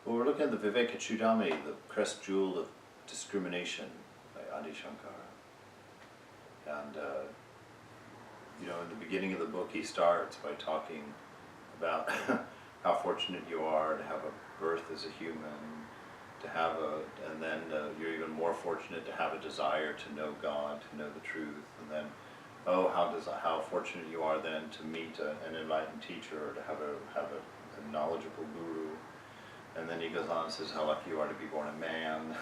Well, we're looking at the Vivekachudamani, the crest jewel of discrimination by Adi Shankara. And, you know, in the beginning of the book he starts by talking about how fortunate you are to have a birth as a human, to have and then you're even more fortunate to have a desire to know God, to know the truth, and then, oh, how fortunate you are then to meet an enlightened teacher, or to have a knowledgeable guru. And then he goes on and says how lucky you are to be born a man.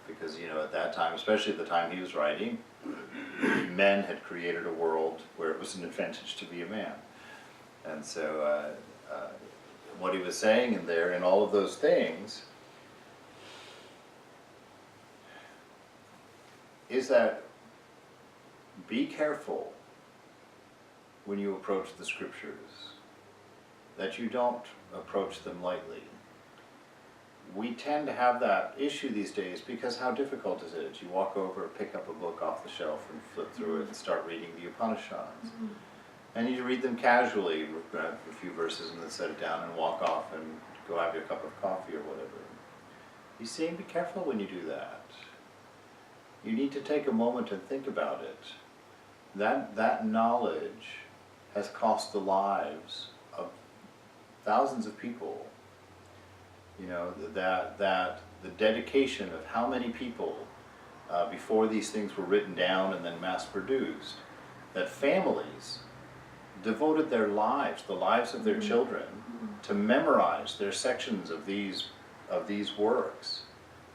Because, you know, at that time, especially at the time he was writing, men had created a world where it was an advantage to be a man. And so what he was saying in there, in all of those things, is that be careful when you approach the scriptures, that you don't approach them lightly. We tend to have that issue these days because how difficult is it? You walk over, pick up a book off the shelf and flip through it and start reading the Upanishads. And you read them casually, grab a few verses and then set it down and walk off and go have your cup of coffee or whatever. You see, be careful when you do that. You need to take a moment and think about it. That knowledge has cost the lives of thousands of people. You know, that the dedication of how many people before these things were written down and then mass produced, that families devoted their lives, the lives of their children, to memorize their sections of these works,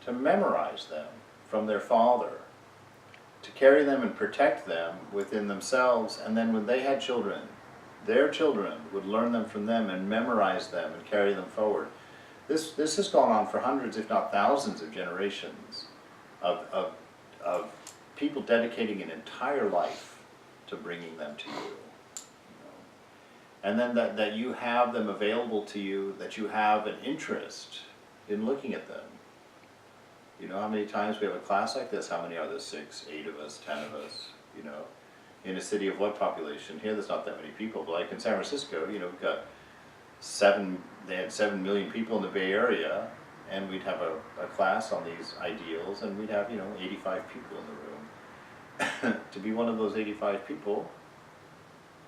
to memorize them from their father, to carry them and protect them within themselves, and then when they had children, their children would learn them from them and memorize them and carry them forward. This has gone on for hundreds, if not thousands, of generations of people dedicating an entire life to bringing them to you. And then that you have them available to you, that you have an interest in looking at them. You know how many times we have a class like this? How many are there? 6, 8 of us, 10 of us, you know? In a city of what population? Here there's not that many people, but like in San Francisco, you know, we've got they had 7 million people in the Bay Area, and we'd have a class on these ideals, and we'd have, you know, 85 people in the room. To be one of those 85 people,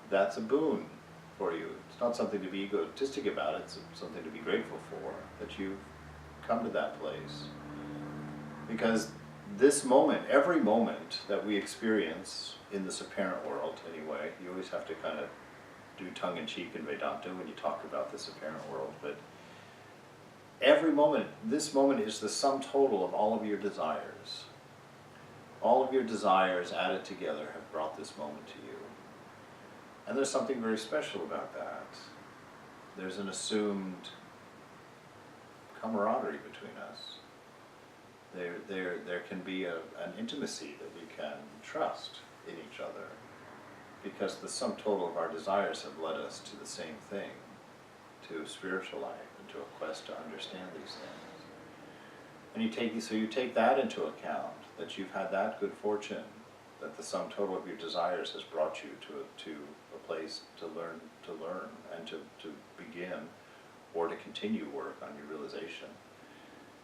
that's a boon for you. It's not something to be egotistic about, it's something to be grateful for, that you've come to that place. Because this moment, every moment that we experience in this apparent world anyway, you always have to kind of do tongue-in-cheek in Vedanta when you talk about this apparent world, but every moment, this moment is the sum total of all of your desires. All of your desires added together have brought this moment to you. And there's something very special about that. There's an assumed camaraderie between us. There can be an intimacy that we can trust in each other, because the sum total of our desires have led us to the same thing, to spiritual life and to a quest to understand these things. And you take that into account, that you've had that good fortune, that the sum total of your desires has brought you to a place to learn and to begin or to continue work on your realization.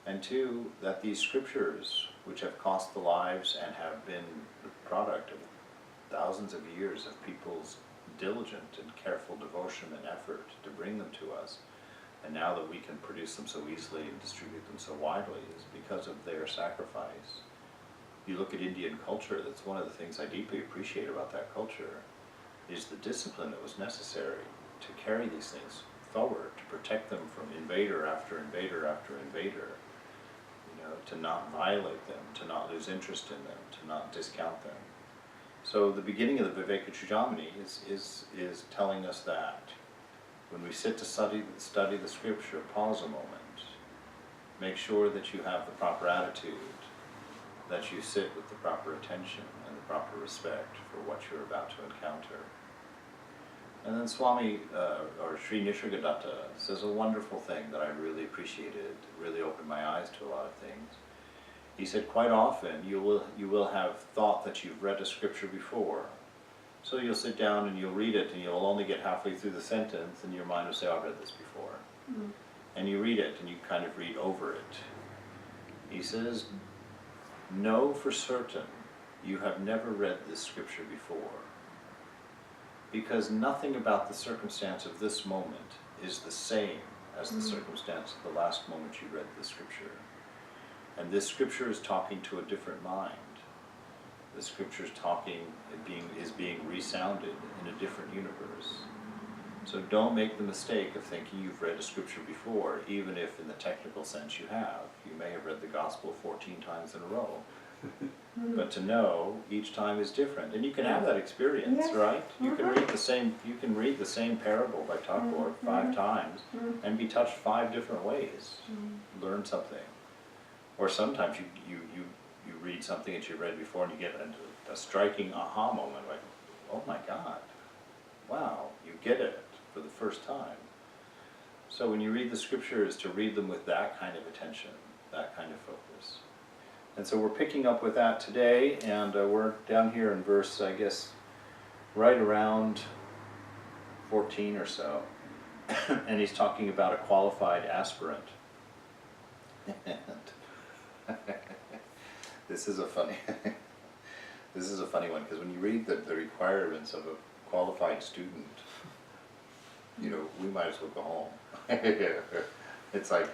And 2, that these scriptures, which have cost the lives and have been the product of thousands of years of people's diligent and careful devotion and effort to bring them to us, and now that we can produce them so easily and distribute them so widely, is because of their sacrifice. You look at Indian culture, that's one of the things I deeply appreciate about that culture, is the discipline that was necessary to carry these things forward, to protect them from invader after invader after invader, you know, to not violate them, to not lose interest in them, to not discount them. So the beginning of the Vivekachudamani is telling us that. When we sit to study the scripture, pause a moment. Make sure that you have the proper attitude, that you sit with the proper attention and the proper respect for what you're about to encounter. And then Swami, or Sri Nisargadatta, says a wonderful thing that I really appreciated, really opened my eyes to a lot of things. He said, quite often you will have thought that you've read a scripture before. So you'll sit down and you'll read it and you'll only get halfway through the sentence and your mind will say, oh, I've read this before. and you read it, and you kind of read over it. He says, know for certain you have never read this scripture before, because nothing about the circumstance of this moment is the same as the circumstance of the last moment you read the scripture. And this scripture is talking to a different mind. The scripture is being resounded in a different universe. So don't make the mistake of thinking you've read a scripture before, even if in the technical sense you have. You may have read the gospel 14 times in a row. But to know each time is different. And you can have that experience, right? You can read the same parable by Tagore 5 times and be touched 5 different ways. Learn something. Or sometimes you read something that you read before and you get a striking aha moment, like, oh my God, wow, you get it for the first time. So when you read the scriptures, to read them with that kind of attention, that kind of focus. And so we're picking up with that today, and we're down here in verse, I guess, right around 14 or so. And he's talking about a qualified aspirant. This is a funny one, because when you read the requirements of a qualified student, you know, we might as well go home. It's like,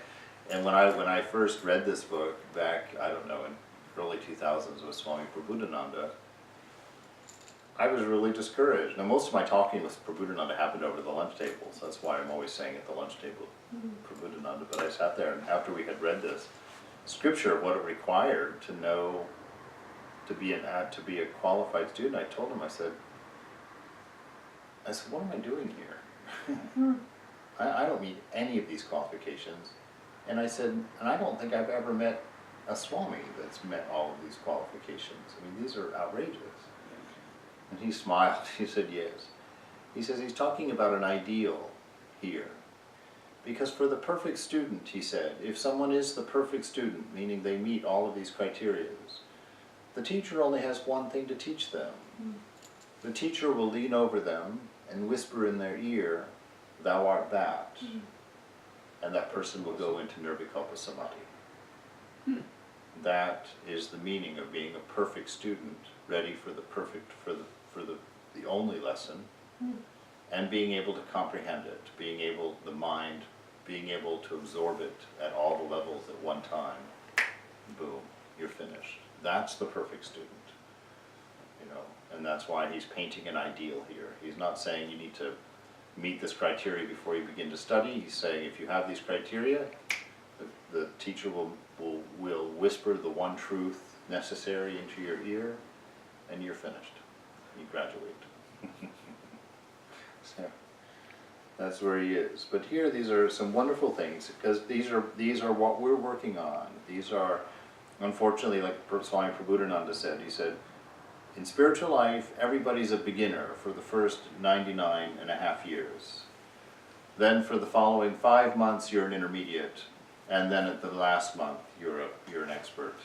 and when I first read this book back, I don't know, in early 2000s with Swami Prabhupada, I was really discouraged. Now most of my talking with Prabhupada happened over the lunch table, so that's why I'm always saying at the lunch table, Prabhupada. But I sat there, and after we had read this scripture, what it required to know, to be a qualified student, I told him, I said, what am I doing here? I don't meet any of these qualifications. And I said, and I don't think I've ever met a Swami that's met all of these qualifications. I mean, these are outrageous. And he smiled. He said, yes. He says he's talking about an ideal here. Because for the perfect student, he said, if someone is the perfect student, meaning they meet all of these criteria, the teacher only has one thing to teach them. The teacher will lean over them and whisper in their ear, thou art that. And that person will go into nirvikalpa samadhi. That is the meaning of being a perfect student, ready for the only lesson, and being able to comprehend it, being able to absorb it at all the levels at one time. Boom, you're finished. That's the perfect student, you know, and that's why he's painting an ideal here. He's not saying you need to meet this criteria before you begin to study. He's saying if you have these criteria, the teacher will whisper the one truth necessary into your ear, and you're finished. You graduate. So that's where he is. But here, these are some wonderful things, because these are what we're working on. These are, unfortunately, like Swami Prabhupada said, he said, in spiritual life, everybody's a beginner for the first 99.5 years. Then for the following 5 months, you're an intermediate. And then at the last month, you're an expert.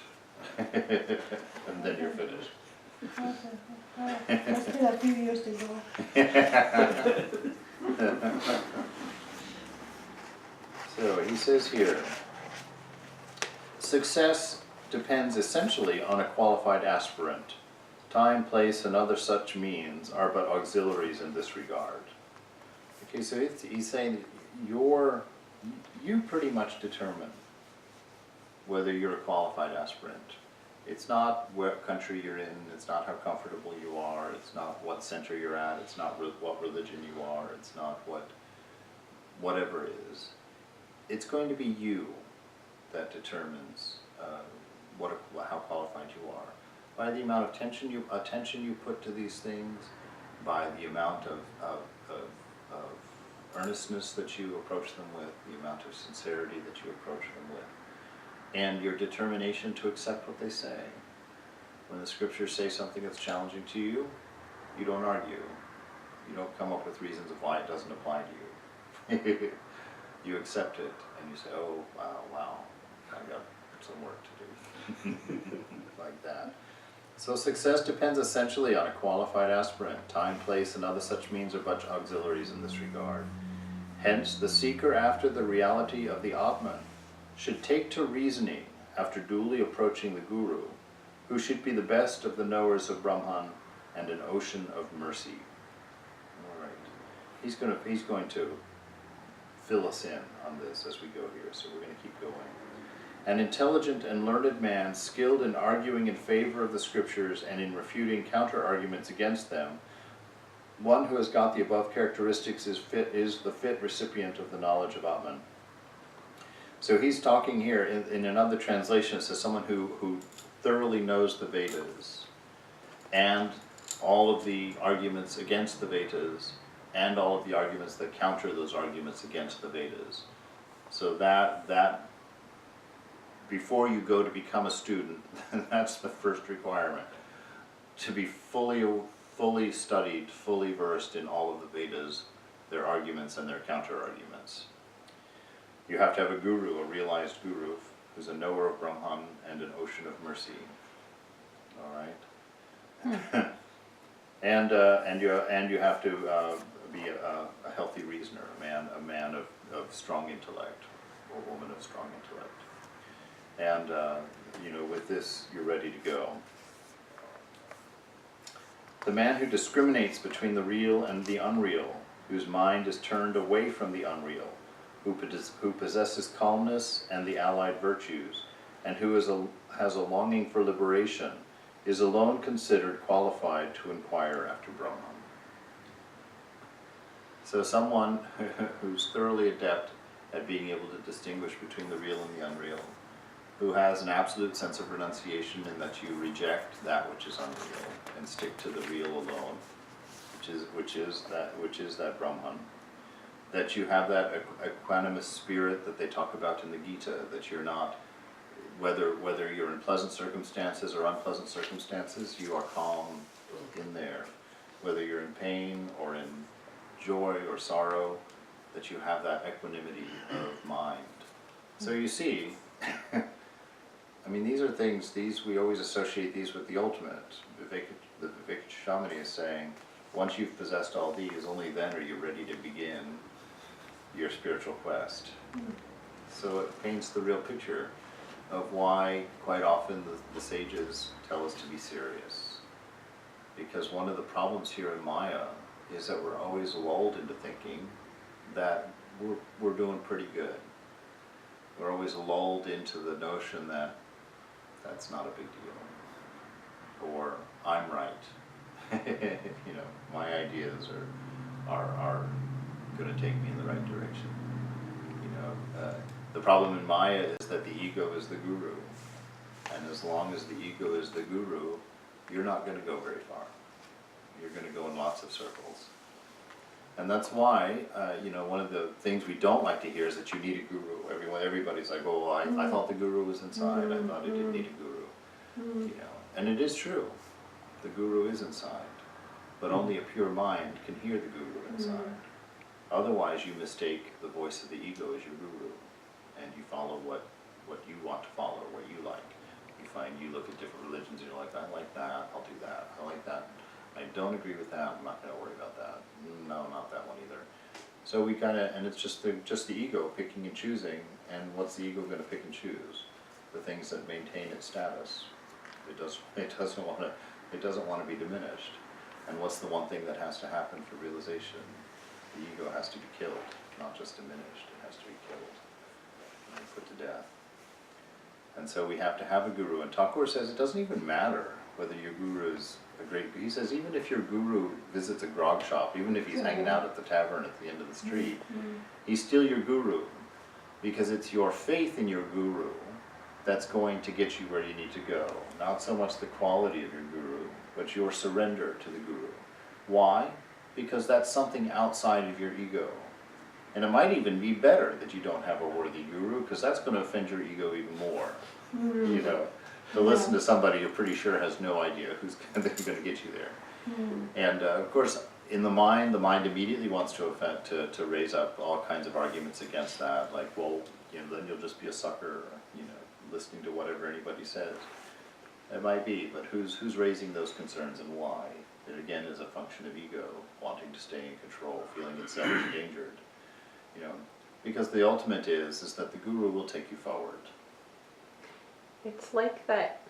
And then you're finished. That's been a few years to go. So he says here, success depends essentially on a qualified aspirant. Time, place, and other such means are but auxiliaries in this regard. Okay, so he's saying you pretty much determine whether you're a qualified aspirant. It's not what country you're in, it's not how comfortable you are, it's not what center you're at, it's not what religion you are, it's not whatever it is. It's going to be you that determines how qualified you are. By the amount of attention you put to these things, by the amount of earnestness that you approach them with, the amount of sincerity that you approach them with, and your determination to accept what they say. When the scriptures say something that's challenging to you, you don't argue. You don't come up with reasons of why it doesn't apply to you. You accept it, and you say, oh, wow, I got some work to do. Like that. So success depends essentially on a qualified aspirant. Time, place, and other such means are but auxiliaries in this regard. Hence, the seeker after the reality of the Atman should take to reasoning after duly approaching the Guru, who should be the best of the knowers of Brahman and an ocean of mercy. All right. He's going to fill us in on this as we go here, so we're going to keep going. An intelligent and learned man, skilled in arguing in favor of the scriptures and in refuting counter-arguments against them, one who has got the above characteristics is the fit recipient of the knowledge of Atman. So he's talking here, in another translation, it says someone who thoroughly knows the Vedas, and all of the arguments against the Vedas, and all of the arguments that counter those arguments against the Vedas. So that before you go to become a student, that's the first requirement, to be fully studied, fully versed in all of the Vedas, their arguments and their counter-arguments. You have to have a guru, a realized guru, who's a knower of Brahman and an ocean of mercy. All right? And you have to be a healthy reasoner, a man of strong intellect, or woman of strong intellect. And, with this, you're ready to go. The man who discriminates between the real and the unreal, whose mind is turned away from the unreal, who possesses calmness and the allied virtues, and who has a longing for liberation, is alone considered qualified to inquire after Brahman. So someone who's thoroughly adept at being able to distinguish between the real and the unreal, who has an absolute sense of renunciation in that you reject that which is unreal and stick to the real alone, which is that Brahman. That you have that equanimous spirit that they talk about in the Gita, that you're not, whether you're in pleasant circumstances or unpleasant circumstances, you are calm in there. Whether you're in pain or in joy or sorrow, that you have that equanimity of mind. So you see, these are things, we always associate these with the ultimate. The Vivekachudamani is saying, once you've possessed all these, only then are you ready to begin your spiritual quest. So it paints the real picture of why quite often the sages tell us to be serious. Because one of the problems here in Maya is that we're always lulled into thinking that we're doing pretty good. We're always lulled into the notion that that's not a big deal, or I'm right. My ideas are going to take me in the right direction. The problem in Maya is that the ego is the guru, and as long as the ego is the guru, you're not going to go very far. You're going to go in lots of circles. And that's why, one of the things we don't like to hear is that you need a guru. Everybody's like, oh, I thought the guru was inside. I thought I didn't need a guru. And it is true. The guru is inside. But only a pure mind can hear the guru inside. Otherwise, you mistake the voice of the ego as your guru. And you follow what you want to follow, what you like. You look at different religions and you're like, I like that, I'll do that. I like that. I don't agree with that, I'm not going to worry about that. No, not that one either. So we and it's just the ego picking and choosing, and what's the ego going to pick and choose? The things that maintain its status. It doesn't want to be diminished. And what's the one thing that has to happen for realization? The ego has to be killed, not just diminished, it has to be killed and put to death. And so we have to have a guru, and Thakur says it doesn't even matter whether your guru is a great, he says even if your guru visits a grog shop, even if he's hanging out at the tavern at the end of the street, he's still your guru, because it's your faith in your guru that's going to get you where you need to go. Not so much the quality of your guru, but your surrender to the guru. Why? Because that's something outside of your ego. And it might even be better that you don't have a worthy guru, because that's going to offend your ego even more. To listen to somebody you're pretty sure has no idea who's going to get you there. And of course, in the mind immediately wants to raise up all kinds of arguments against that, like, well, then you'll just be a sucker, listening to whatever anybody says. It might be, but who's raising those concerns and why? It again is a function of ego, wanting to stay in control, feeling itself endangered. You know, because the ultimate is that the guru will take you forward. It's like that,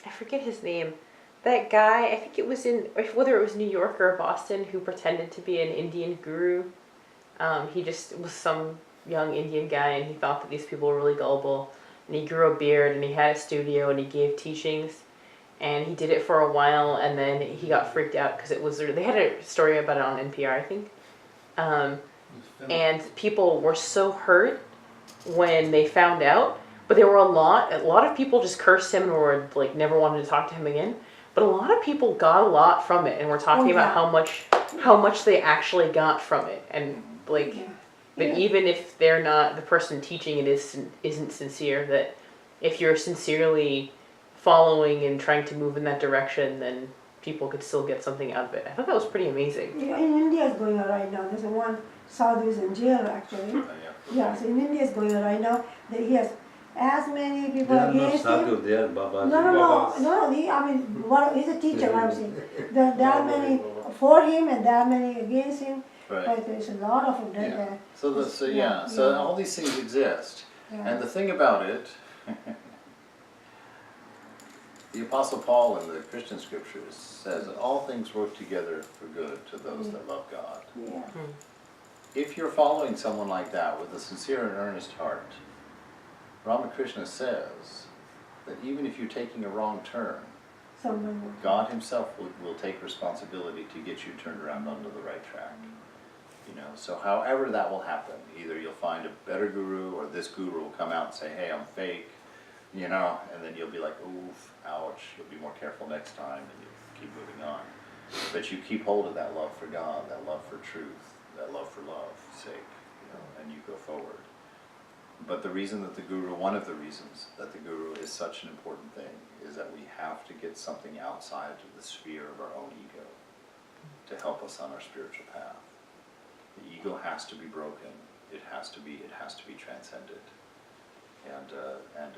I forget his name, that guy, I think it was whether it was New York or Boston, who pretended to be an Indian guru. He just was some young Indian guy, and he thought that these people were really gullible. And he grew a beard, and he had a studio, and he gave teachings. And he did it for a while, and then he got freaked out because they had a story about it on NPR, I think. And people were so hurt when they found out. But there were a lot of people just cursed him and were like never wanted to talk to him again. But a lot of people got a lot from it, and we're talking about how much they actually got from it, and like, but even if they're not, the person teaching it isn't sincere, that if you're sincerely following and trying to move in that direction, then people could still get something out of it. I thought that was pretty amazing. Yeah, in India is going on right now. There's one sadhu is in jail actually. Yeah, so in India is going on right now. He has as many people against him. They are Babas. No. He's a teacher. I'm saying there are many for him and there are many against him. Right. But there's a lot of them. Yeah. So all these things exist, and the thing about it, the Apostle Paul in the Christian scriptures says that all things work together for good to those that love God. Yeah. If you're following someone like that with a sincere and earnest heart, Ramakrishna says that even if you're taking a wrong turn, God himself will take responsibility to get you turned around onto the right track. You know, so however that will happen, either you'll find a better guru or this guru will come out and say, hey, I'm fake, you know, and then you'll be like, oof, ouch, you'll be more careful next time, and you keep moving on. But you keep hold of that love for God, that love for truth, that love for love's sake, you know, and you go forward. But the reason that one of the reasons that the guru is such an important thing is that we have to get something outside of the sphere of our own ego to help us on our spiritual path. The ego has to be broken. It has to be transcended.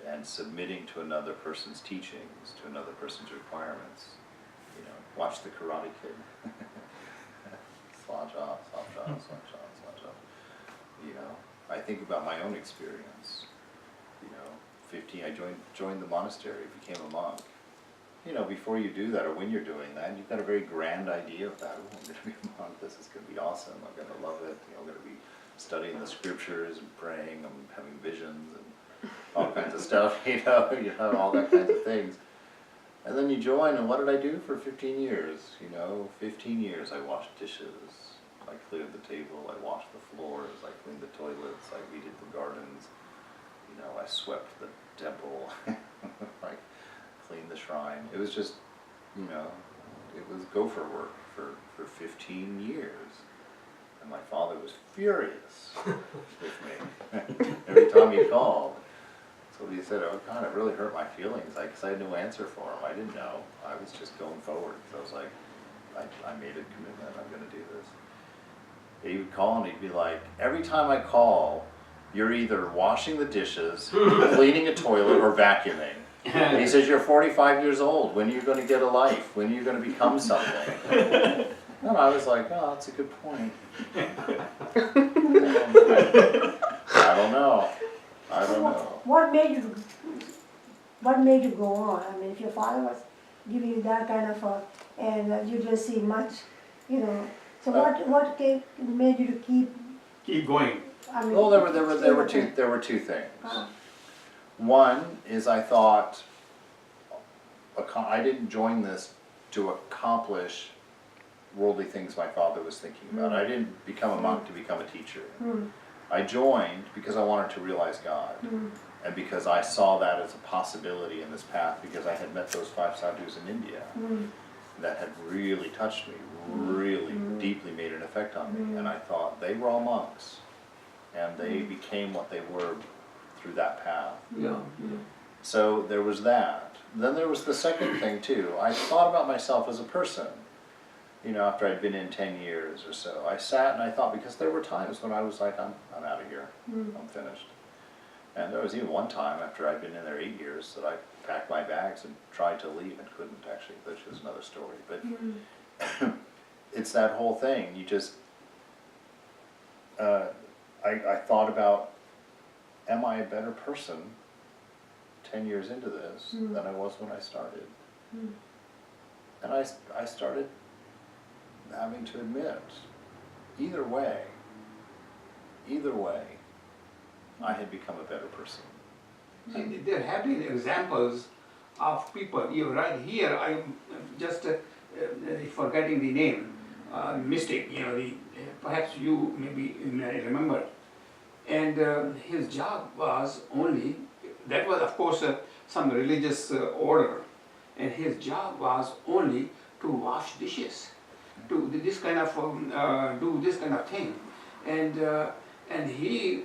And submitting to another person's teachings, to another person's requirements. You know, watch the Karate Kid. Slaja. You know, I think about my own experience. You know, 15, I joined the monastery, became a monk. You know, before you do that, or when you're doing that, you've got a very grand idea of that. Oh, I'm going to be a monk, this is going to be awesome, I'm going to love it, you know, I'm going to be studying the scriptures and praying, I'm having visions and all kinds of stuff, you know, all that kinds of things. And then you join, and what did I do for 15 years? You know, 15 years I washed dishes, I cleared the table, I washed the floors, I cleaned the toilets, I weeded the gardens, you know, I swept the temple, like, cleaned the shrine. It was just, you know, it was gopher work for 15 years. And my father was furious with me every time he called. So he said, oh God, it really hurt my feelings, because I had no answer for him. I didn't know. I was just going forward. So I was like, I made a commitment, I'm going to do this. He would call and he'd be like, every time I call, you're either washing the dishes, cleaning a toilet, or vacuuming. And he says, you're 45 years old. When are you going to get a life? When are you going to become something? And I was like, oh, that's a good point. I don't know. What made you go on? I mean, if your father was giving you that kind of and you didn't see much, you know. So what made you to keep going? I mean, well, there were two things. One is I thought I didn't join this to accomplish worldly things my father was thinking about. I didn't become a monk to become a teacher. I joined because I wanted to realize God, and because I saw that as a possibility in this path, because I had met those 5 sadhus in India that had really touched me, really deeply made an effect on me, and I thought they were all monks, and they became what they were through that path. So there was that. Then there was the second thing too. I thought about myself as a person. You know, after I'd been in 10 years or so, I sat and I thought, because there were times when I was like, I'm out of here, I'm finished. And there was even one time after I'd been in there 8 years that I packed my bags and tried to leave and couldn't actually, which is another story. But it's that whole thing, you just, I thought about, am I a better person 10 years into this than I was when I started? And I started having to admit, either way, I had become a better person. See, there have been examples of people, you right here, I'm just forgetting the name, mystic, you know, perhaps you maybe may remember. And his job was only, that was of course some religious order, and his job was only to wash dishes, to do this kind of thing, and he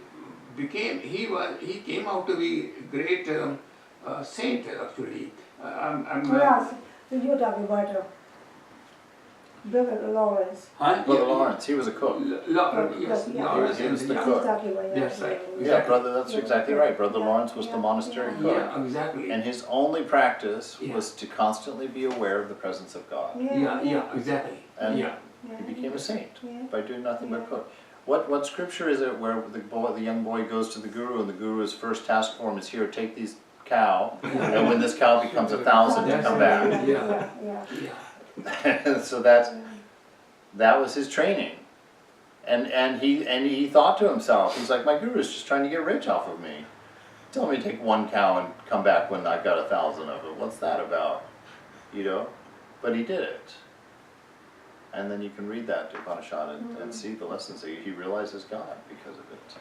came out to be great saint actually. Yes, you're talking about Brother Lawrence. Huh? Brother Lawrence, he was a cook. Yes, Yeah, Lawrence, he was the yeah. cook. Talking about Yes, right. Yeah, brother, that's exactly right. Brother Lawrence was the Yeah. monastery cook. Yeah, exactly. And his only practice Yeah. was to constantly be aware of the presence of God. Yeah, exactly. And Yeah. he became a saint Yeah. by doing nothing Yeah. but cook. What scripture is it where the young boy goes to the guru, and the guru's first task for him is, here, take these cow, and when this cow becomes 1,000, That's come right. back. Yeah. Yeah. So that was his training. And he thought to himself, he's like, my guru's just trying to get rich off of me. Tell me to take one cow and come back when I've got 1,000 of it. What's that about? You know? But he did it. And then you can read that Upanishad and see the lessons that he realizes God because of it.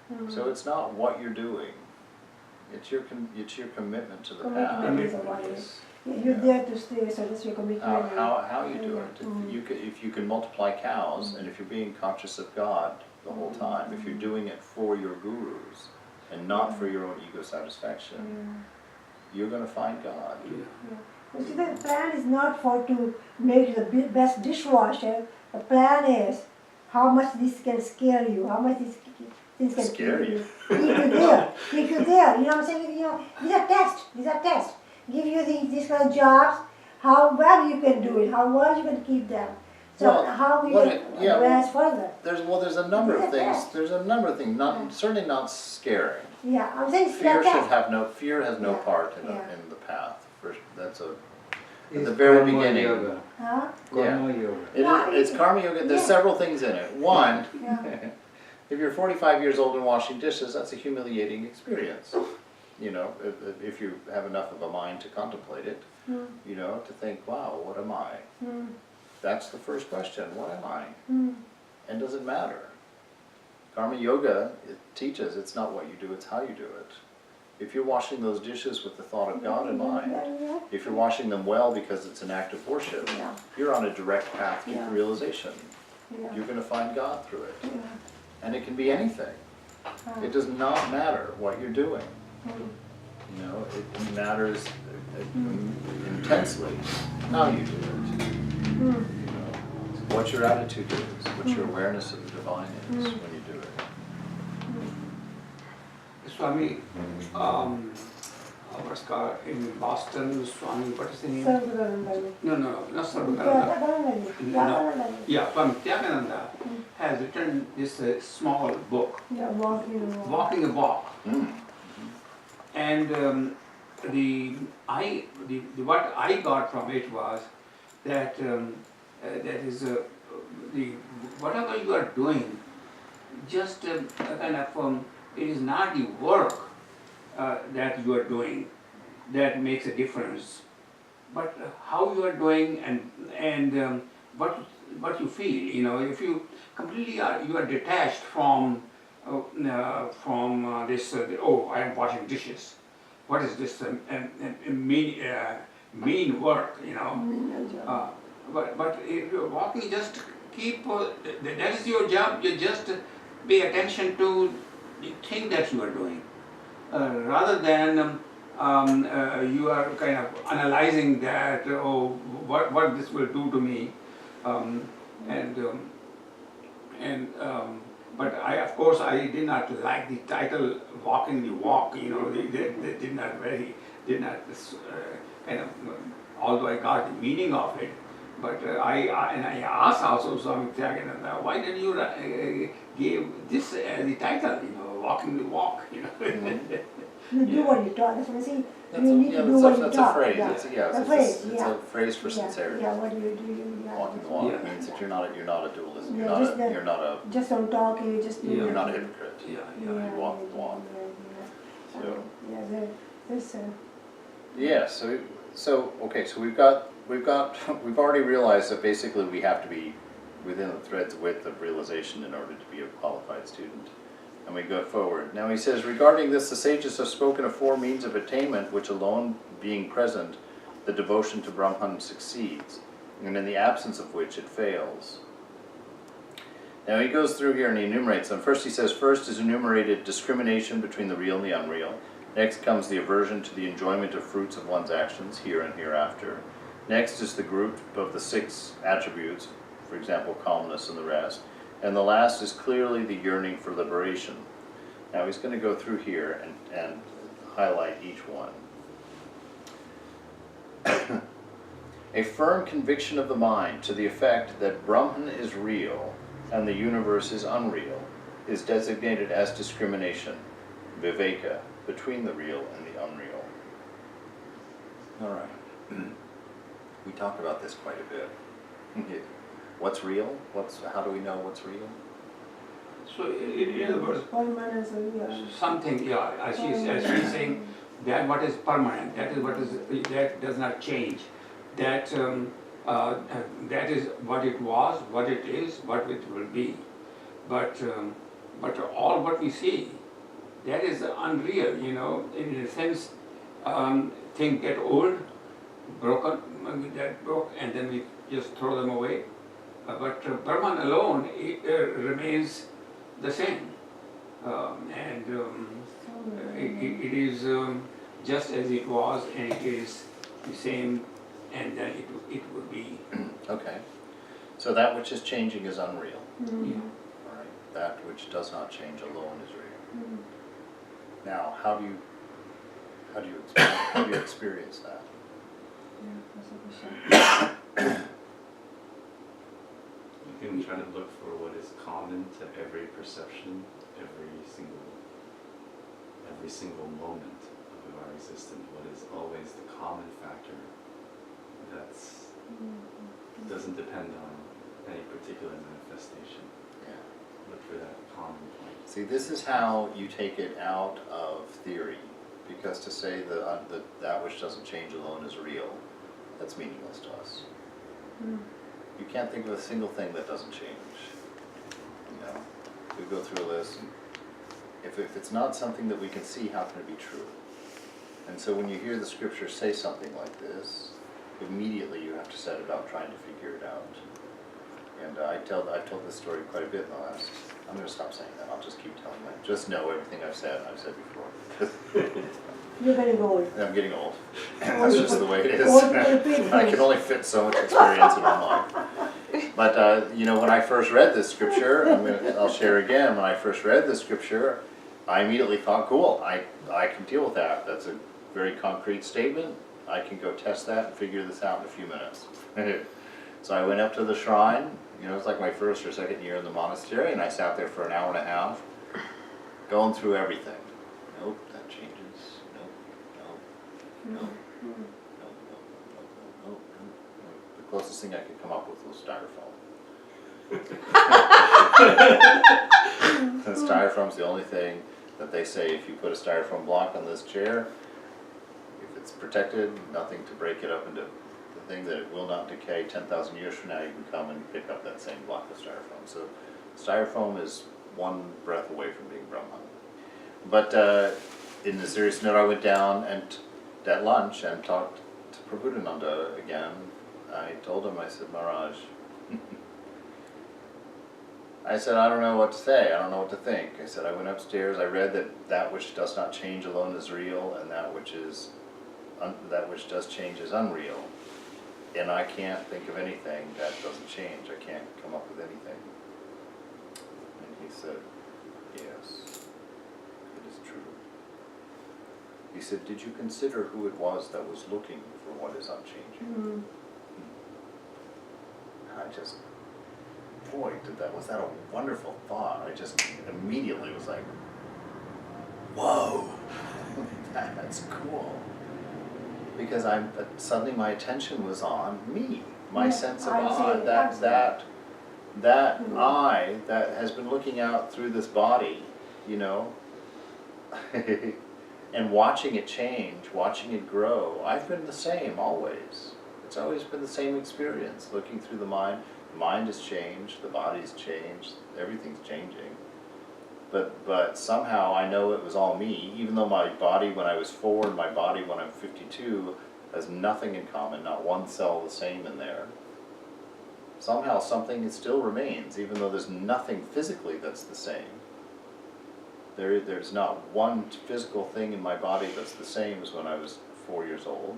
You know? So it's not what you're doing. It's your commitment to the path. Commitment is what it is. You're there to stay, so that's your commitment. How you do it. If you can multiply cows, and if you're being conscious of God the whole time, if you're doing it for your gurus and not for your own ego satisfaction, you're going to find God. You see, the plan is not for to make the best dishwasher. The plan is how much this can scare you, how much this things can Scare keep you. Keep you there. You know what I'm saying? You know, these are tests. Give you these kind of jobs, how well you can do it, how well you can keep them. So Well, how we what can it- yeah, advance further. There's a number of Yeah. things. There's a number of things. Certainly not scary. Yeah, I'm saying it's Fear a should test. have fear has no Yeah, part in yeah. the path. That's at It's the very karma beginning. yoga. Huh? Karma yoga. It's karma yoga. There's Yeah. several things in it. One, Yeah. if you're 45 years old and washing dishes, that's a humiliating experience. You know, if you have enough of a mind to contemplate it, you know, to think, wow, what am I? That's the first question, what am I? And does it matter? Karma yoga, it teaches it's not what you do, it's how you do it. If you're washing those dishes with the thought of God in mind, Yeah. if you're washing them well because it's an act of worship, Yeah. you're on a direct path to Yeah. realization. Yeah. You're going to find God through it. Yeah. And it can be anything. It does not matter what you're doing. You know, it matters intensely how you do it. You know, what your attitude is, what your awareness of the divine is when you do it. Swami, what's called in Boston, Swami, what is the name? Sarvadananda. No, not Sarvadananda. Sarvadananda. Yeah, Swami Chidbrahmananda has written this small book, Yeah, walking. Walking the Walk. Mm. And what I got from it was that that is whatever you are doing, just kind of it is not the work that you are doing that makes a difference, but how you are doing and what you feel. You know, if you completely you are detached from this. Oh, I am washing dishes. What is this mean work? You know. But if you're walking, just keep. That is your job. You just pay attention to the thing that you are doing, rather than you are kind of analyzing that. Oh, what this will do to me, but of course, I did not like the title "Walking the Walk." You know, they did not kind of. Although I got the meaning of it, but I asked also Swami Chidbrahmananda, why did you gave this as the title, walking the walk, You do what you talk, that's what I say. That's You a, need yeah, to do what you that's talk. a phrase. Yeah. It's a, yeah, A it's, phrase, it's yeah. a phrase for Yeah, sincerity. yeah, what do you do? Walking the walk Yeah. means that you're not a dualist. You're Yeah, not just a that- you're not a Just don't talk, you just do. Yeah. you're not a hypocrite. Yeah, Yeah, You walk the walk. yeah. So Yeah, there's yeah, so okay, so we've already realized that basically we have to be within the thread's width of realization in order to be a qualified student. And we go forward. Now he says, regarding this, the sages have spoken of 4 means of attainment, which alone being present, the devotion to Brahman succeeds, and in the absence of which it fails. Now he goes through here and he enumerates them. First he says, first is enumerated discrimination between the real and the unreal. Next comes the aversion to the enjoyment of fruits of one's actions, here and hereafter. Next is the group of the 6 attributes, for example, calmness and the rest. And the last is clearly the yearning for liberation. Now he's going to go through here and highlight each one. A firm conviction of the mind to the effect that Brahman is real and the universe is unreal is designated as discrimination, Viveka, between the real and the unreal. All right. We talk about this quite a bit. What's real? How do we know what's real? So in other words, permanence, yeah. something, as she's saying, that what is permanent, that does not change. That is what it was, what it is, what it will be. But all what we see, that is unreal, in a sense, things get old, broken, that broke, and then we just throw them away. But Brahman alone remains the same, and it is just as it was, and it is the same, and then it would be. Okay. So that which is changing is unreal. Mm-hmm. Yeah. All right. That which does not change alone is real. Now, how do you experience that? You can try to look for what is common to every perception, every single moment of our existence. What is always the common factor that's doesn't depend on any particular manifestation. Yeah. Look for that common point. See, this is how you take it out of theory, because to say that which doesn't change alone is real, that's meaningless to us. You can't think of a single thing that doesn't change. We go through a list, and if it's not something that we can see, how can it be true? And so when you hear the scripture say something like this, immediately you have to set about trying to figure it out. And I've told this story quite a bit in the last. I'm going to stop saying that. I'll just keep telling that. Just know everything I've said before. You're getting old. I'm getting old. That's just the way it is. Old I can only fit so much experience in one life. But when I first read this scripture, I'll share again. When I first read this scripture, I immediately thought, cool, I can deal with that. That's a very concrete statement. I can go test that and figure this out in a few minutes. So I went up to the shrine. It was like my first or second year in the monastery, and I sat there for an hour and a half, going through everything. Nope, that changes. Nope. The closest thing I could come up with was styrofoam. Styrofoam's the only thing that they say, if you put a styrofoam block on this chair, if it's protected, nothing to break it up into the thing, that it will not decay. 10,000 years from now, you can come and pick up that same block of styrofoam. So styrofoam is one breath away from being Brahman. But in the serious note, I went down and at lunch and talked to Prabhupada again. I told him, I said, Maharaj, I said, I don't know what to say, I don't know what to think. I said, I went upstairs, I read that which does not change alone is real, and that which does change is unreal. And I can't think of anything that doesn't change. I can't come up with anything. And he said, yes, it is true. He said, did you consider who it was that was looking for what is unchanging? I just boy, was that a wonderful thought. I just immediately was like, whoa, that's cool. Because suddenly my attention was on me, my Yeah, sense of I see, that I that has been looking out through this body, you know, and watching it change, watching it grow. I've been the same always. It's always been the same experience, looking through the mind. The mind has changed, the body's changed, everything's changing. But somehow I know it was all me, even though my body when I was 4 and my body when I'm 52 has nothing in common, not one cell the same in there. Somehow something still remains, even though there's nothing physically that's the same. There's not one physical thing in my body that's the same as when I was 4 years old.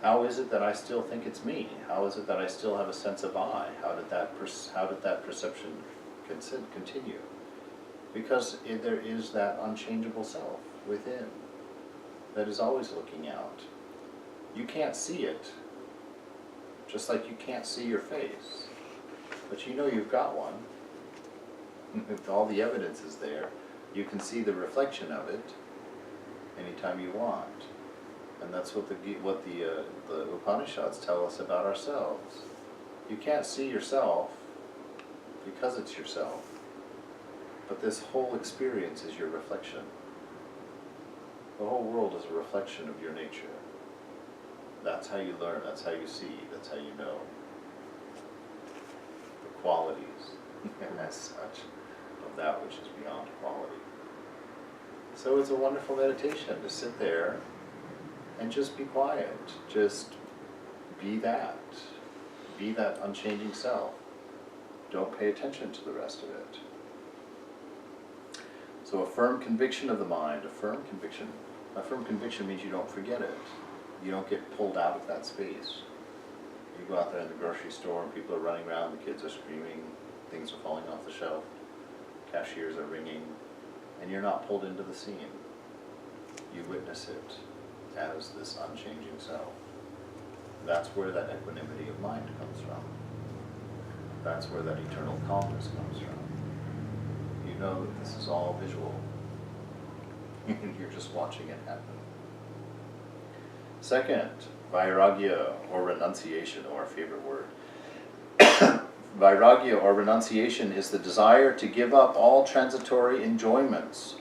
How is it that I still think it's me? How is it that I still have a sense of I? How did that perception continue? Because there is that unchangeable self within that is always looking out. You can't see it, just like you can't see your face, but you know you've got one. If all the evidence is there, you can see the reflection of it anytime you want. And that's what the Upanishads tell us about ourselves. You can't see yourself because it's yourself. But this whole experience is your reflection. The whole world is a reflection of your nature. That's how you learn, that's how you see, that's how you know. The qualities, as such, of that which is beyond quality. So it's a wonderful meditation to sit there and just be quiet. Just be that. Be that unchanging self. Don't pay attention to the rest of it. So a firm conviction of the mind, a firm conviction means you don't forget it. You don't get pulled out of that space. You go out there in the grocery store and people are running around, the kids are screaming, things are falling off the shelf, cashiers are ringing, and you're not pulled into the scene. You witness it as this unchanging self. That's where that equanimity of mind comes from. That's where that eternal calmness comes from. You know that this is all visual, and you're just watching it happen. Second, Vairagya, or renunciation, or our favorite word. Vairagya, or renunciation, is the desire to give up all transitory enjoyments,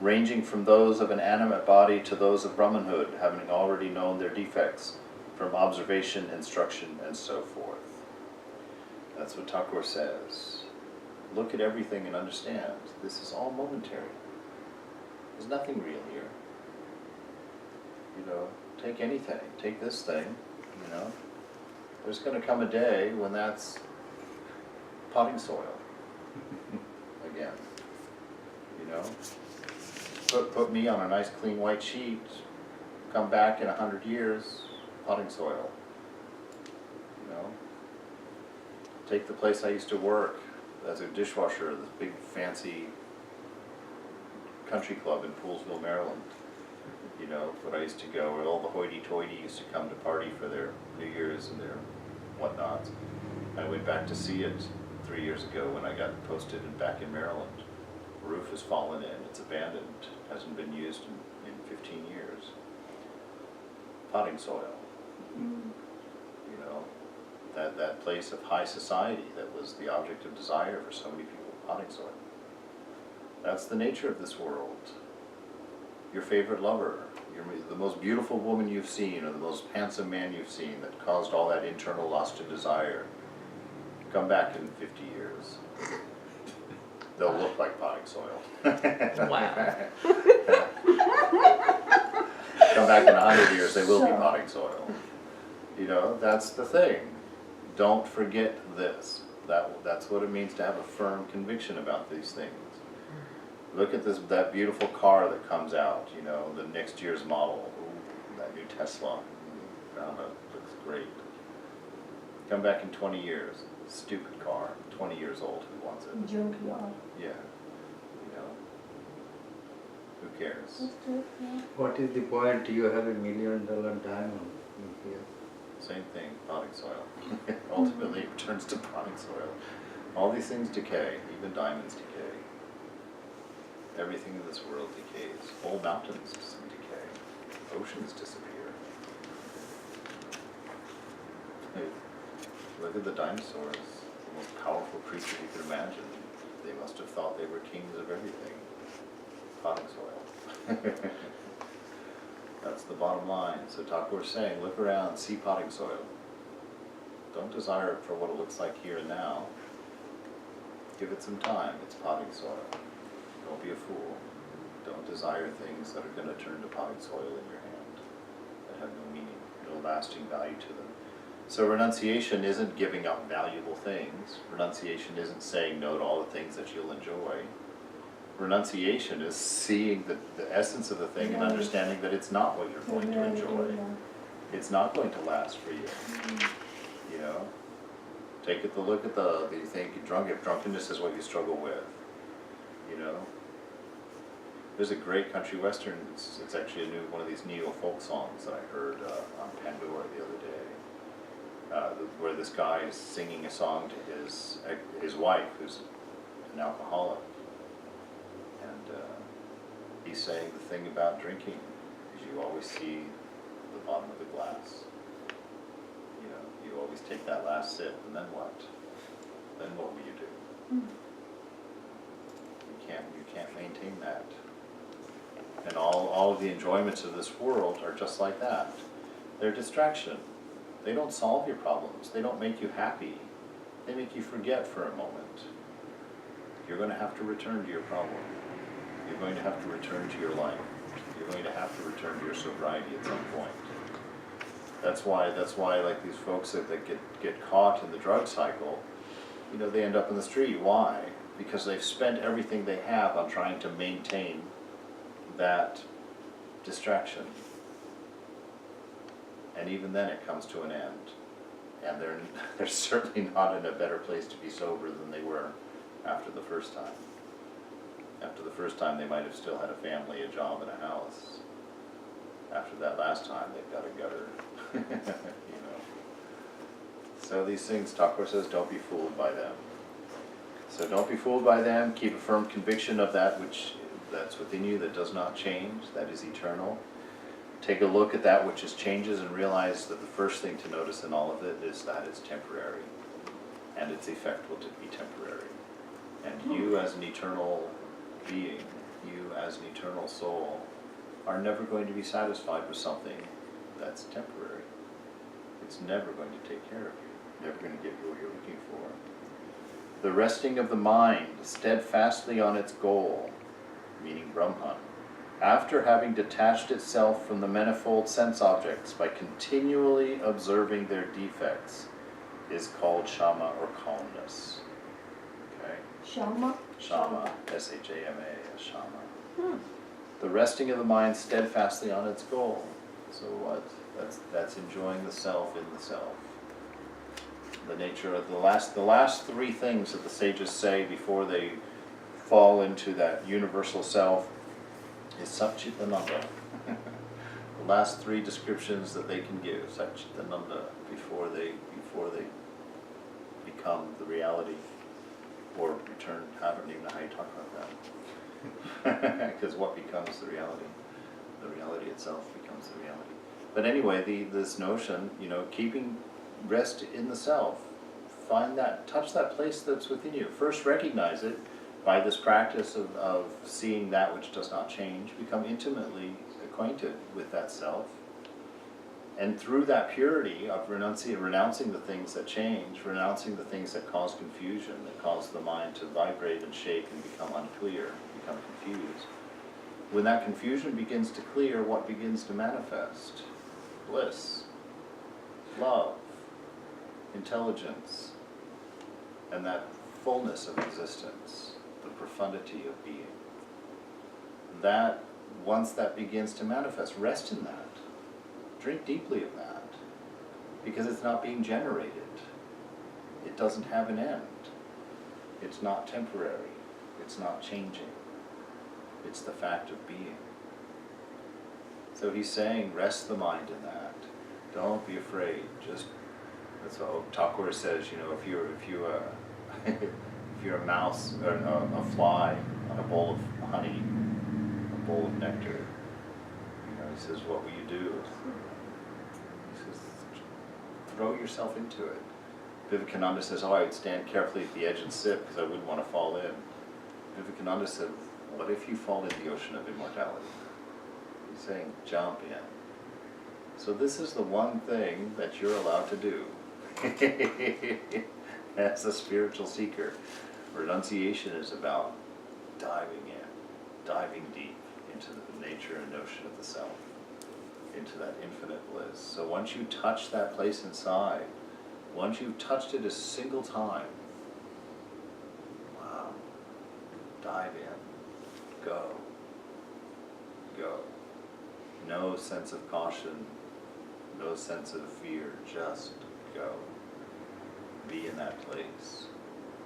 ranging from those of an animate body to those of Brahmanhood, having already known their defects, from observation, instruction, and so forth. That's what Thakur says. Look at everything and understand, this is all momentary. There's nothing real here. You know, take anything, take this thing, you know. There's going to come a day when that's potting soil again, you know. Put me on a nice clean white sheet, come back in 100 years, potting soil, you know. Take the place I used to work as a dishwasher, this big fancy country club in Poolesville, Maryland. You know, but I used to go where all the hoity-toity used to come to party for their New Year's and their whatnots. I went back to see it 3 years ago when I got posted back in Maryland. The roof has fallen in, it's abandoned, hasn't been used in 15 years. Potting soil. You know, that place of high society that was the object of desire for so many people, potting soil. That's the nature of this world. Your favorite lover, the most beautiful woman you've seen, or the most handsome man you've seen that caused all that internal lust and desire, come back in 50 years. They'll look like potting soil. Wow. Come back in 100 years, they will be potting soil. You know, that's the thing. Don't forget this. That's what it means to have a firm conviction about these things. Look at that beautiful car that comes out, you know, the next year's model. Ooh, that new Tesla. Found it, looks great. Come back in 20 years. Stupid car. 20 years old. Who wants it? Junkyard. Yeah. You know. Who cares? That's true, yeah. What is the point? You have $1 million diamond in here. Same thing, potting soil. Ultimately, it returns to potting soil. All these things decay, even diamonds decay. Everything in this world decays. Whole mountains decay. Oceans disappear. Hey, look at the dinosaurs, the most powerful creature you could imagine. They must have thought they were kings of everything. Potting soil. That's the bottom line. So Thakur is saying, look around, see potting soil. Don't desire it for what it looks like here and now. Give it some time. It's potting soil. Don't be a fool. Don't desire things that are going to turn to potting soil in your hand, that have no meaning, no lasting value to them. So renunciation isn't giving up valuable things. Renunciation isn't saying no to all the things that you'll enjoy. Renunciation is seeing the essence of the thing and understanding that it's not what you're going to enjoy. It's not going to last for you. You know? Take a look at you think if drunkenness is what you struggle with. You know? There's a great country western, it's actually one of these neo-folk songs that I heard on Pandora the other day, where this guy is singing a song to his wife, who's an alcoholic. And he's saying the thing about drinking is you always see the bottom of the glass. You know, you always take that last sip, and then what? Then what will you do? You can't maintain that. And all of the enjoyments of this world are just like that. They're distraction. They don't solve your problems. They don't make you happy. They make you forget for a moment. You're going to have to return to your problem. You're going to have to return to your life. You're going to have to return to your sobriety at some point. That's why like these folks that get caught in the drug cycle, you know, they end up in the street. Why? Because they've spent everything they have on trying to maintain that distraction. And even then it comes to an end. And they're certainly not in a better place to be sober than they were after the first time. After the first time they might have still had a family, a job, and a house. After that last time they've got a gutter. You know. So these things, Thakur says, don't be fooled by them. So don't be fooled by them. Keep a firm conviction of that's within you, that does not change, that is eternal. Take a look at that which changes and realize that the first thing to notice in all of it is that it's temporary, and its effect will be temporary. And you as an eternal being, you as an eternal soul, are never going to be satisfied with something that's temporary. It's never going to take care of you, never going to give you what you're looking for. The resting of the mind steadfastly on its goal, meaning Brahman, after having detached itself from the manifold sense objects by continually observing their defects, is called shama, or calmness. Okay? Shama? Shama, S-H-A-M-A, shama. The resting of the mind steadfastly on its goal. So what? That's enjoying the self in the self. The nature of the last three things that the sages say before they fall into that universal self is Satchitananda. The last three descriptions that they can give, Satchitananda, before they become the reality, or return. I don't even know how you talk about that. Because what becomes the reality? The reality itself becomes the reality. But anyway, this notion, you know, keeping rest in the self, touch that place that's within you. First recognize it by this practice of seeing that which does not change, become intimately acquainted with that self. And through that purity of renouncing the things that change, renouncing the things that cause confusion, that cause the mind to vibrate and shake and become unclear, become confused. When that confusion begins to clear, what begins to manifest? Bliss, love, intelligence, and that fullness of existence, the profundity of being. That, once that begins to manifest, rest in that. Drink deeply of that, because it's not being generated. It doesn't have an end. It's not temporary. It's not changing. It's the fact of being. So he's saying, rest the mind in that. Don't be afraid. Just, that's what Thakur says, you know, if you're a mouse or a fly on a bowl of honey, a bowl of nectar, you know, he says, what will you do? He says, throw yourself into it. Vivekananda says, oh, I would stand carefully at the edge and sip because I wouldn't want to fall in. Vivekananda said, what if you fall in the ocean of immortality? He's saying, jump in. So this is the one thing that you're allowed to do as a spiritual seeker. Renunciation is about diving in, diving deep into the nature and notion of the self, into that infinite bliss. So once you touch that place inside, once you've touched it a single time, wow, dive in, go, go. No sense of caution, no sense of fear, just go. Be in that place.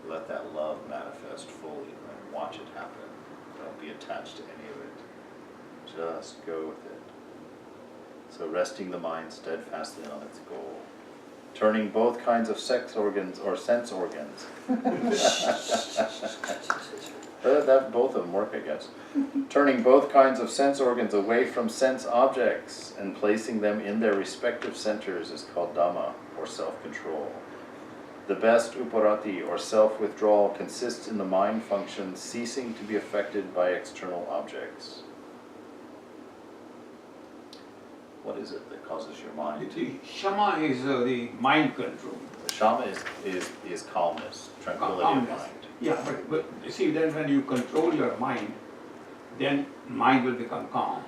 Let that love manifest fully and watch it happen. Don't be attached to any of it. Just go with it. So resting the mind steadfastly on its goal. Turning both kinds of sex organs or sense organs. That both of them work, I guess. Turning both kinds of sense organs away from sense objects and placing them in their respective centers is called Dhamma, or self-control. The best uparati, or self-withdrawal, consists in the mind function ceasing to be affected by external objects. What is it that causes your mind? The shama is the mind control. Shama is calmness, tranquility of mind. Yeah, but you see, then when you control your mind, then mind will become calm.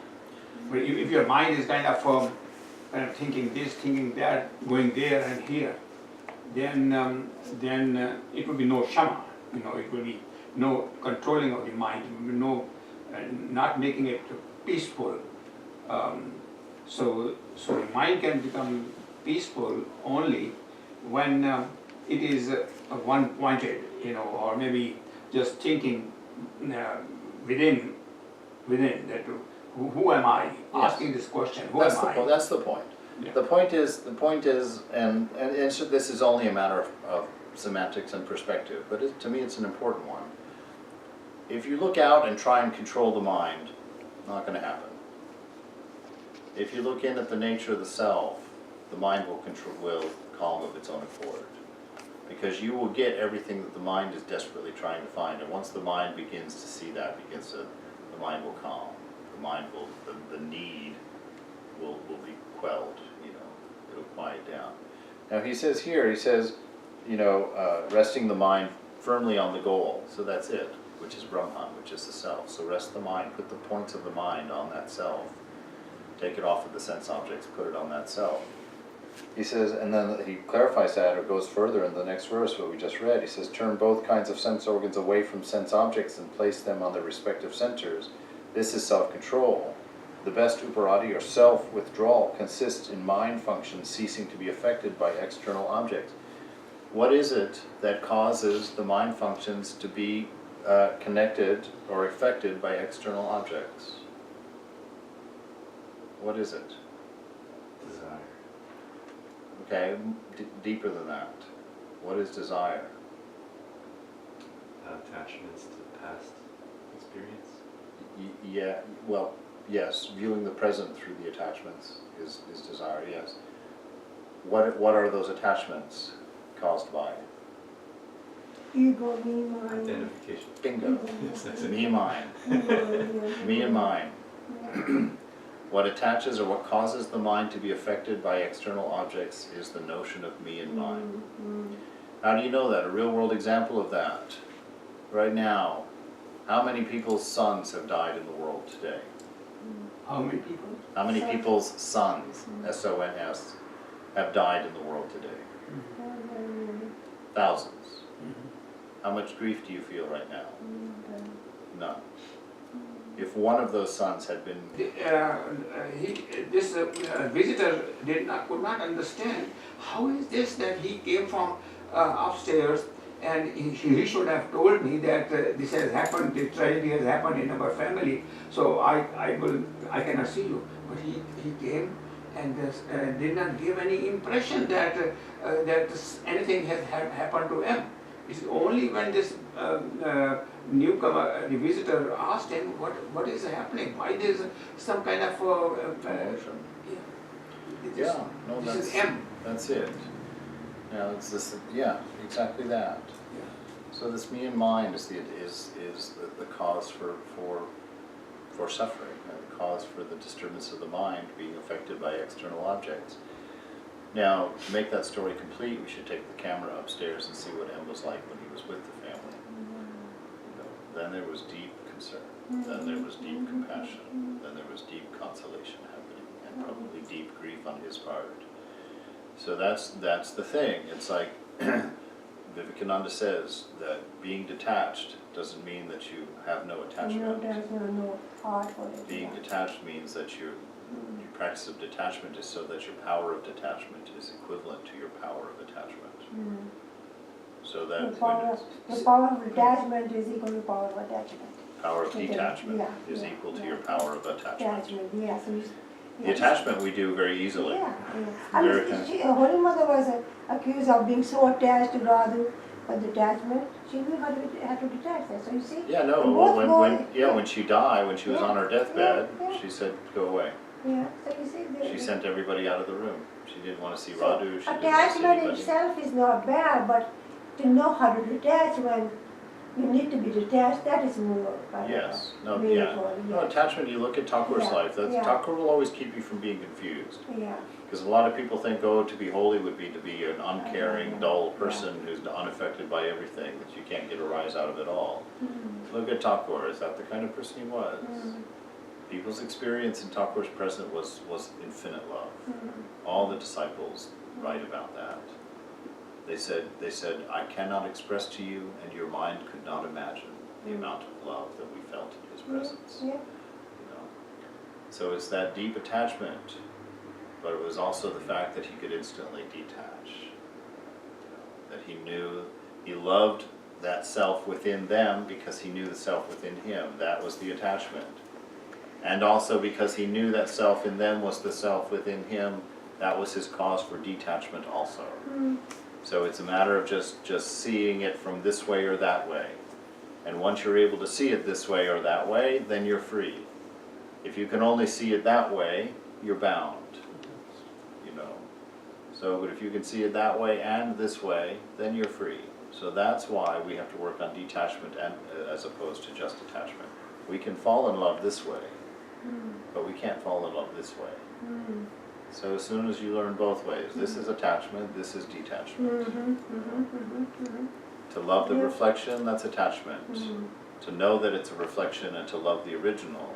But if your mind is kind of thinking this, thinking that, going there and here, then it will be no shama. You know, it will be no controlling of the mind. It will be no not making it peaceful. So the mind can become peaceful only when it is one-pointed, you know, or maybe just thinking within that who am I? Yes. Asking this question, who am I? That's the point. Yeah. The point is, and so this is only a matter of semantics and perspective, but to me it's an important one. If you look out and try and control the mind, not going to happen. If you look in at the nature of the self, the mind will calm of its own accord. Because you will get everything that the mind is desperately trying to find, and once the mind begins to see that, the mind will calm. The mind will, the need will be quelled, you know, it'll quiet down. Now he says, you know, resting the mind firmly on the goal, so that's it, which is Brahman, which is the self. So rest the mind, put the points of the mind on that self. Take it off of the sense objects, put it on that self. He says, and then he clarifies that, or goes further in the next verse, what we just read. He says, turn both kinds of sense organs away from sense objects and place them on their respective centers. This is self-control. The best uparati, or self-withdrawal, consists in mind functions ceasing to be affected by external objects. What is it that causes the mind functions to be connected or affected by external objects? What is it? Desire. Okay, deeper than that. What is desire? Attachments to past experience. Yeah, well, yes, viewing the present through the attachments is desire, yes. What are those attachments caused by? Ego, me, mine. Identification. Bingo. Yes, that's it. Me and mine. Me and mine. What attaches or what causes the mind to be affected by external objects is the notion of me and mine. How do you know that? A real world example of that. Right now, how many people's sons have died in the world today? How many people? How many people's sons, S-O-N-S, have died in the world today? Thousands. How much grief do you feel right now? None. If one of those sons had been... This visitor could not understand how is this that he came from upstairs, and he should have told me that this has happened, this tragedy has happened in our family, so I cannot see you. But he came and did not give any impression that anything has happened to him. It's only when this newcomer, the visitor, asked him what is happening, why there is some kind of Commotion. Yeah, no, this is that's, M. that's it. Yeah, it's this, yeah, exactly that. Yeah. So this me and mind is the cause for suffering, the cause for the disturbance of the mind being affected by external objects. Now, to make that story complete, we should take the camera upstairs and see what M was like when he was with the family. You know, then there was deep concern, then there was deep compassion, then there was deep consolation happening, and probably deep grief on his part. So that's the thing. It's like Vivekananda says that being detached doesn't mean that you have no No, attachment. there's no heart for it. Being detached means that your practice of detachment is so that your power of detachment is equivalent to your power of attachment. So that The power of detachment is equal to power of attachment. power of detachment Yeah, is yeah, equal to yeah. your power of attachment. Attachment, yeah. So The attachment we do very easily. Yeah, yeah. I mean, Holy Mother was accused of being so attached to Radhu, but detachment, she knew how to detach that. So you see, Yeah, no, both well, go- when she died, when she was Yeah, on her deathbed, yeah, yeah. she said, go away. yeah. So you see, She sent everybody out of the room. She didn't want to see so Radhu, she didn't want to see attachment anybody. itself is not bad, but to know how to detach when you need to be detached, that is more Yes, no, yeah. meaningful. No, attachment, you look at Thakur's Yeah, life, yeah. Thakur will always keep you from being confused. Yeah, Because a lot of people think, oh, to be holy would be to be an uncaring, Yeah. dull person who's unaffected by everything, that you can't get a rise out of it all. Look at Thakur, is that the kind of person he was? People's experience in Thakur's present was infinite love. All the disciples write about that. They said, I cannot express to you, and your mind could not imagine the amount of love that we felt in his presence. yeah. You know? So it's that deep attachment, but it was also the fact that he could instantly detach. You know, that he knew, he loved that self within them because he knew the self within him. That was the attachment. And also because he knew that self in them was the self within him, that was his cause for detachment also. So it's a matter of just seeing it from this way or that way. And once you're able to see it this way or that way, then you're free. If you can only see it that way, you're bound. You know. So, but if you can see it that way and this way, then you're free. So that's why we have to work on detachment and as opposed to just attachment. We can fall in love this way, but we can't fall in love this way. So as soon as you learn both ways, this is attachment, this is detachment. To love the reflection, that's attachment. To know that it's a reflection and to love the original,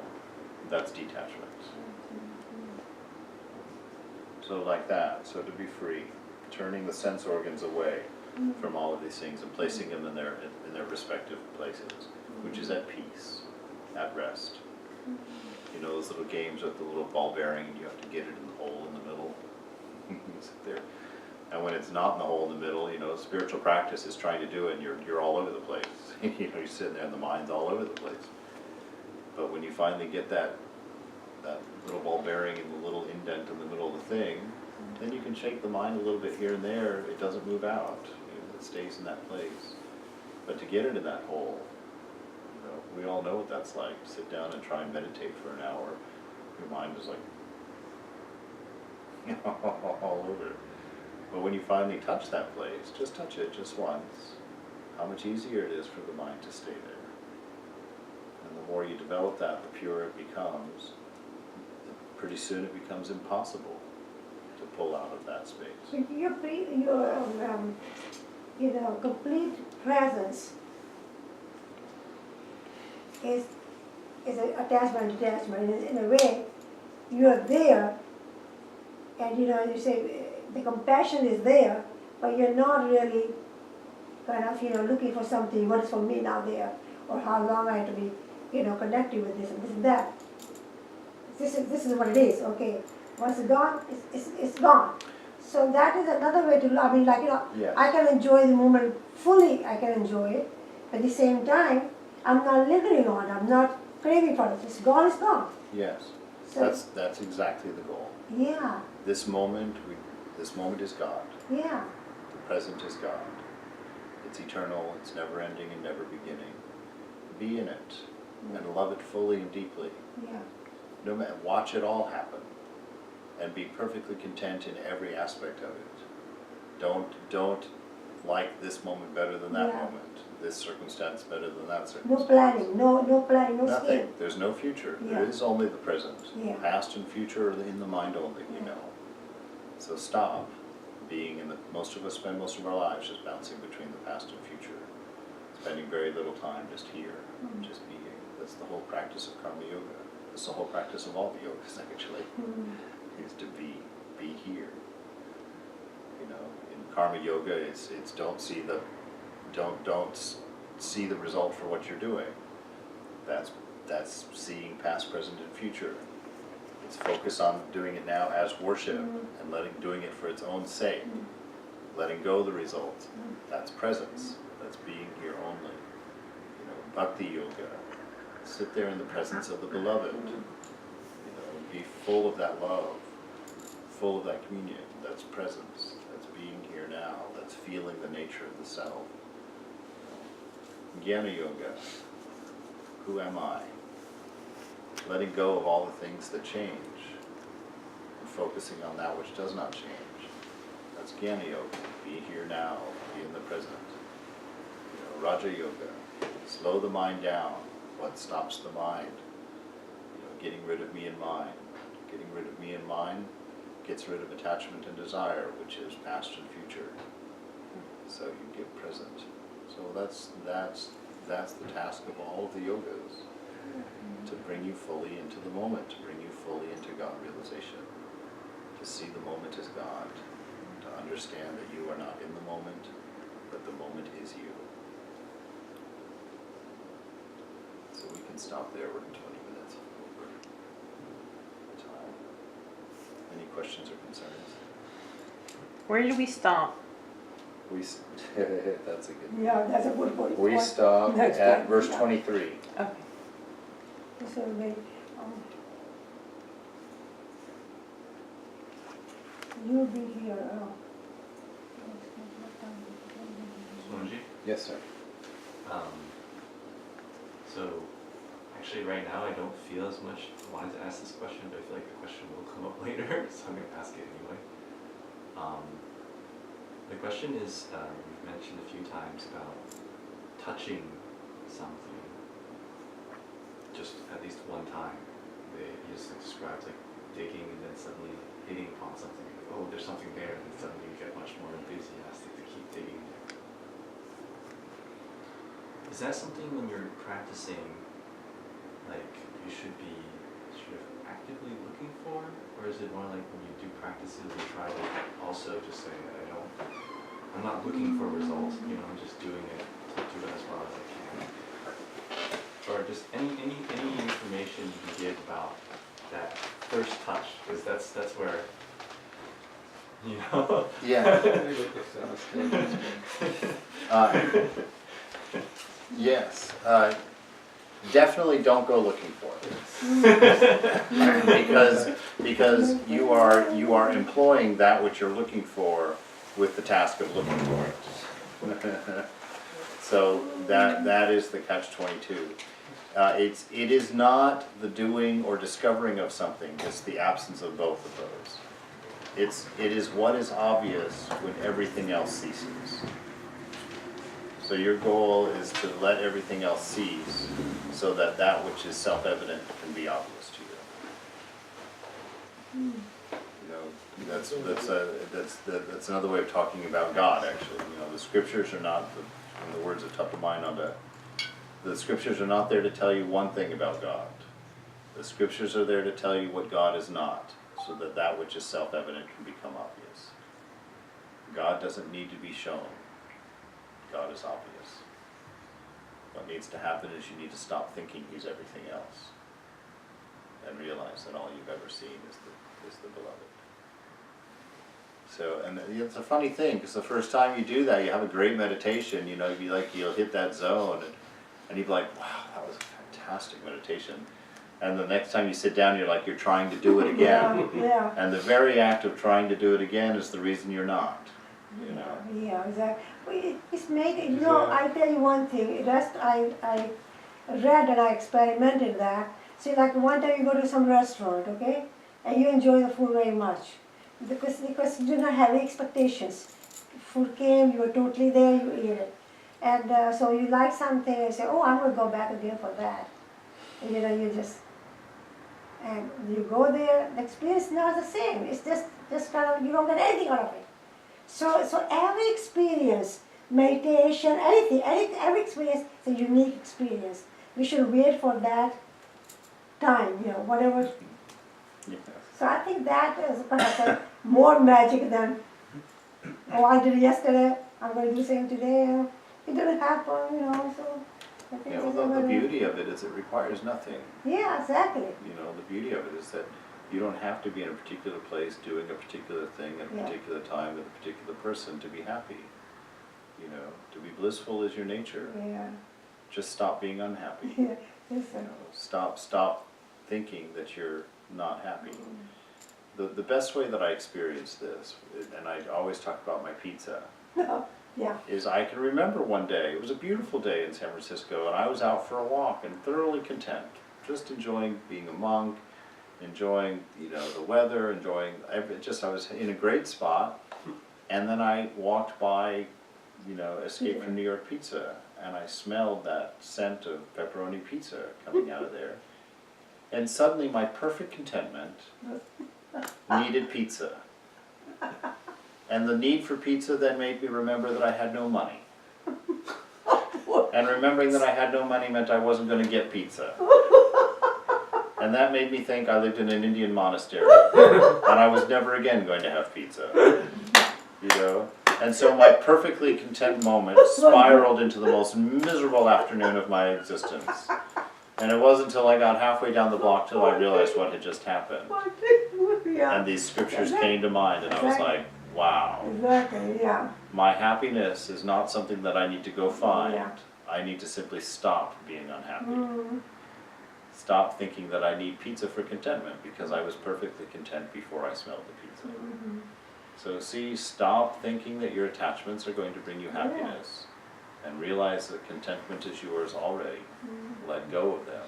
that's detachment. So like that, so to be free, turning the sense organs away from all of these things and placing them in their respective places, which is at peace, at rest. You know those little games with the little ball bearing and you have to get it in the hole in the middle? You sit there. And when it's not in the hole in the middle, you know, spiritual practice is trying to do it and you're all over the place. You know, you're sitting there and the mind's all over the place. But when you finally get that little ball bearing in the little indent in the middle of the thing, then you can shake the mind a little bit here and there. It doesn't move out. You know, it stays in that place. But to get it in that hole, you know, we all know what that's like. Sit down and try and meditate for an hour. Your mind is like all over. But when you finally touch that place, just touch it just once, how much easier it is for the mind to stay there. And the more you develop that, the purer it becomes. Pretty soon it becomes impossible to pull out of that space. So your complete presence is an attachment. In a way, you are there, and you say the compassion is there, but you're not really kind of looking for something. What is for me now there, or how long I have to be connected with this and that. This is what it is. Okay, once it's gone, it's gone. So that is another way to. I mean, Yes. I can enjoy the moment fully. I can enjoy it. At the same time, I'm not lingering on. I'm not craving for it. It's gone. It's gone. Yes. So, That's exactly the goal. yeah, This moment is God. yeah, The present is God. It's eternal, it's never ending and never beginning. Be in it and love it fully and deeply. yeah. No matter, watch it all happen and be perfectly content in every aspect of it. Don't like this moment better than that Yeah. moment, this circumstance better than that No circumstance. planning, no planning, no Nothing. scheme. There's no future. Yeah. There is only the present. Yeah. Past and future are in the mind only, you Yeah. know. So stop being in the, most of us spend most of our lives just bouncing between the past and future, spending very little time just here, just being. That's the whole practice of karma yoga. That's the whole practice of all the yogas actually, is to be here. You know, in karma yoga, it's don't see the result for what you're doing. That's seeing past, present, and future. It's focus on doing it now as worship and doing it for its own sake. Letting go of the results. That's presence. That's being here only. You know, bhakti yoga. Sit there in the presence of the beloved. You know, be full of that love, full of that communion. That's presence. That's being here now. That's feeling the nature of the self. Jnana yoga. Who am I? Letting go of all the things that change and focusing on that which does not change. That's Jnana yoga. Be here now. Be in the present. You know, Raja yoga. Slow the mind down. What stops the mind? You know, getting rid of me and mine. Getting rid of me and mine gets rid of attachment and desire, which is past and future. So you get present. So that's the task of all of the yogas, to bring you fully into the moment, to bring you fully into God realization, to see the moment as God, to understand that you are not in the moment, but the moment is you. So we can stop there. We're in 20 minutes over time. Any questions or concerns? Where did we stop? That's a good. Yeah, that's a good point. We stop Next at time, verse yeah. 23. Okay. So they, you'll be here, Swamiji? Yes, sir. So, actually right now I don't feel as much wanted to ask this question, but I feel like the question will come up later, so I'm going to ask it anyway. The question is, we've mentioned a few times about touching something just at least one time. He just describes like digging and then suddenly hitting upon something. Like, oh, there's something there, and then suddenly you get much more enthusiastic to keep digging there. Is that something when you're practicing, like you should be sort of actively looking for, or is it more like when you do practices you try to also just say, I'm not looking for results, you know, I'm just doing it to do it as well as I can. Or just any information you can give about that first touch, because that's where, you know. Yeah. Yes. Definitely don't go looking for it. because you are employing that which you're looking for with the task of looking for it. So that is the catch-22. It is not the doing or discovering of something, it's the absence of both of those. It is what is obvious when everything else ceases. So your goal is to let everything else cease so that that which is self-evident can be obvious to you. You know, that's another way of talking about God, actually. You know, the scriptures are not, in the words of Chidbrahmananda, the scriptures are not there to tell you one thing about God. The scriptures are there to tell you what God is not, so that that which is self-evident can become obvious. God doesn't need to be shown. God is obvious. What needs to happen is you need to stop thinking he's everything else and realize that all you've ever seen is the beloved. So, and it's a funny thing, because the first time you do that, you have a great meditation, you know, you'll hit that zone, and you'll be like, wow, that was a fantastic meditation. And the next time you sit down, you're like, you're trying to do it again. Yeah, And the very act of trying to do it again is the reason you're not, you know. yeah, exactly. Well, it's made, you know, I tell you one thing, I read and I experimented that. See, like one time you go to some restaurant, okay, and you enjoy the food very much because you do not have any expectations. Food came, you were totally there, you ate it. And so you like something and say, oh, I'm going to go back again for that. And you know, you just, and you go there, the experience is not the same. It's just kind of, you don't get anything out of it. So every experience, meditation, anything, every experience is a unique experience. We should wait for that time, you know, whatever. Yes. So I think that is perhaps more magic than, oh, I did it yesterday, I'm going to do the same today. It didn't happen, you know, so I think Yeah, it's well, the a beauty of it is it requires nothing. Yeah, exactly. You know, the beauty of it is that you don't have to be in a particular place doing a particular thing at a Yeah. particular time with a particular person to be happy. You know, to be blissful is your nature. Yeah, Just stop being unhappy. yeah, yes, You sir. know, stop thinking that you're not happy. The best way that I experience this, and I always talk about my pizza, Yeah, is I can remember one day, it was a beautiful day in San Francisco, and I was out for a walk and thoroughly content, just enjoying being a monk, enjoying, you know, the weather, enjoying, I was in a great spot, and then I walked by, you know, Escape from New York Pizza, and I smelled that scent of pepperoni pizza coming out of there, and suddenly my perfect contentment needed pizza. And the need for pizza then made me remember that I had no money. And remembering that I had no money meant I wasn't going to get pizza. And that made me think I lived in an Indian monastery, and I was never again going to have pizza. You know? And so my perfectly content moment spiraled into the most miserable afternoon of my existence. And it wasn't until I got halfway down the block till I realized what had just happened. yeah, And these scriptures came to mind, and I was like, wow. exactly, yeah. My happiness is not something that I need to go find. Yeah. I need to simply stop being unhappy. Mm, Stop thinking that I need pizza for contentment, because I was perfectly content before I smelled the pizza. mhm. So see, stop thinking that your attachments are going to bring you happiness, and realize that contentment is yours already. Let go of them.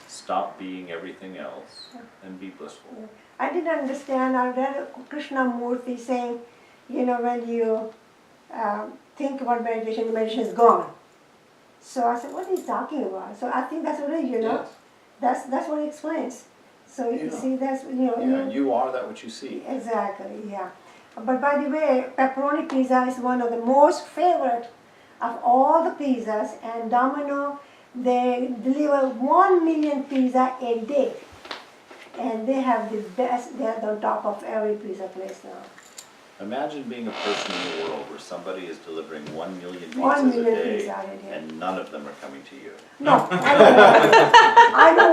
Stop being everything else, and be blissful. I didn't understand, I read Krishnamurti saying, you know, when you think about meditation, the meditation is gone. So I said, what are you talking about? So I think that's what it is, you know. Yes. That's what it explains. So you Yeah. see, that's, you know. Yeah, and you are that which you see. Exactly, yeah. But by the way, pepperoni pizza is one of the most favorite of all the pizzas, and Domino, they deliver 1 million pizza a day. And they have the best, they're on top of every pizza place now. Imagine being a person in the world where somebody is delivering 1 million 1 pizzas million a day, pizza a day. and none of them are coming to you. No, I don't want it. I don't